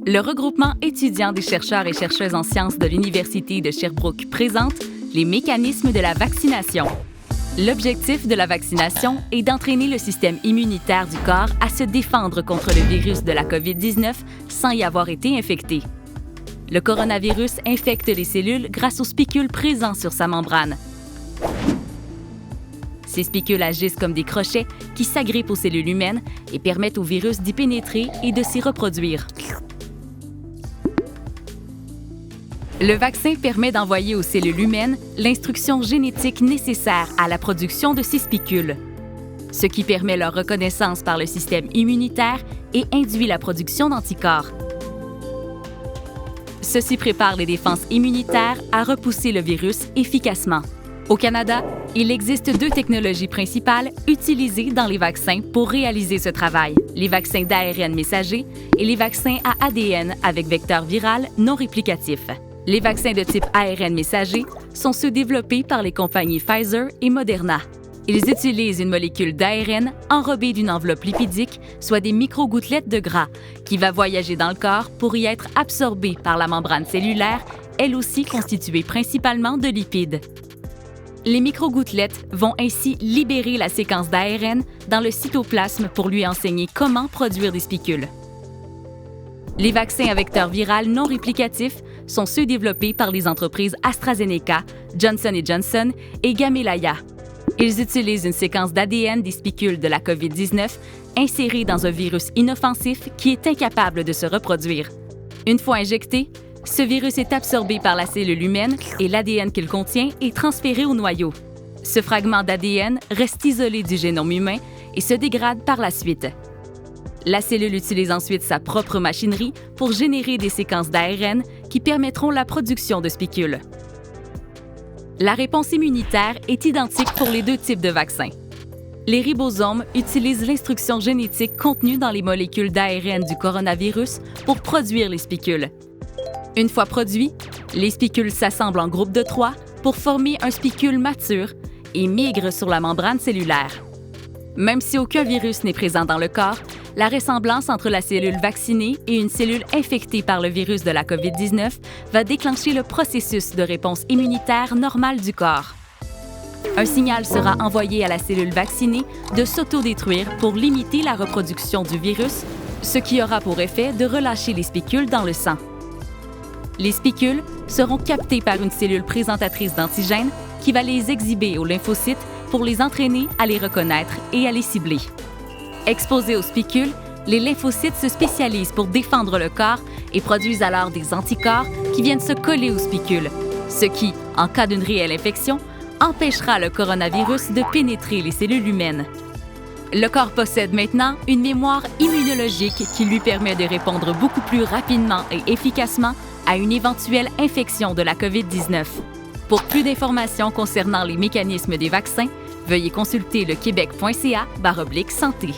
Le regroupement étudiant des chercheurs et chercheuses en sciences de l'Université de Sherbrooke présente les mécanismes de la vaccination. L'objectif de la vaccination est d'entraîner le système immunitaire du corps à se défendre contre le virus de la COVID-19 sans y avoir été infecté. Le coronavirus infecte les cellules grâce aux spicules présents sur sa membrane. Ces spicules agissent comme des crochets qui s'agrippent aux cellules humaines et permettent au virus d'y pénétrer et de s'y reproduire. Le vaccin permet d'envoyer aux cellules humaines l'instruction génétique nécessaire à la production de ces spicules, ce qui permet leur reconnaissance par le système immunitaire et induit la production d'anticorps. Ceci prépare les défenses immunitaires à repousser le virus efficacement. Au Canada, il existe 2 technologies principales utilisées dans les vaccins pour réaliser ce travail, les vaccins d'ARN messager et les vaccins à ADN avec vecteur viral non réplicatif. Les vaccins de type ARN messager sont ceux développés par les compagnies Pfizer et Moderna. Ils utilisent une molécule d'ARN enrobée d'une enveloppe lipidique, soit des microgouttelettes de gras, qui va voyager dans le corps pour y être absorbée par la membrane cellulaire, elle aussi constituée principalement de lipides. Les microgouttelettes vont ainsi libérer la séquence d'ARN dans le cytoplasme pour lui enseigner comment produire des spicules. Les vaccins à vecteur viral non réplicatif sont ceux développés par les entreprises AstraZeneca, Johnson & Johnson et Gamaleya. Ils utilisent une séquence d'ADN des spicules de la COVID-19 insérée dans un virus inoffensif qui est incapable de se reproduire. Une fois injecté, ce virus est absorbé par la cellule humaine et l'ADN qu'il contient est transféré au noyau. Ce fragment d'ADN reste isolé du génome humain et se dégrade par la suite. La cellule utilise ensuite sa propre machinerie pour générer des séquences d'ARN qui permettront la production de spicules. La réponse immunitaire est identique pour les 2 types de vaccins. Les ribosomes utilisent l'instruction génétique contenue dans les molécules d'ARN du coronavirus pour produire les spicules. Une fois produits, les spicules s'assemblent en groupe de 3 pour former un spicule mature et migrent sur la membrane cellulaire. Même si aucun virus n'est présent dans le corps, la ressemblance entre la cellule vaccinée et une cellule infectée par le virus de la COVID-19 va déclencher le processus de réponse immunitaire normale du corps. Un signal sera envoyé à la cellule vaccinée de s'autodétruire pour limiter la reproduction du virus, ce qui aura pour effet de relâcher les spicules dans le sang. Les spicules seront captées par une cellule présentatrice d'antigènes qui va les exhiber aux lymphocytes pour les entraîner à les reconnaître et à les cibler. Exposés aux spicules, les lymphocytes se spécialisent pour défendre le corps et produisent alors des anticorps qui viennent se coller aux spicules, ce qui, en cas d'une réelle infection, empêchera le coronavirus de pénétrer les cellules humaines. Le corps possède maintenant une mémoire immunologique qui lui permet de répondre beaucoup plus rapidement et efficacement à une éventuelle infection de la COVID-19. Pour plus d'informations concernant les mécanismes des vaccins, veuillez consulter le québec.ca/santé.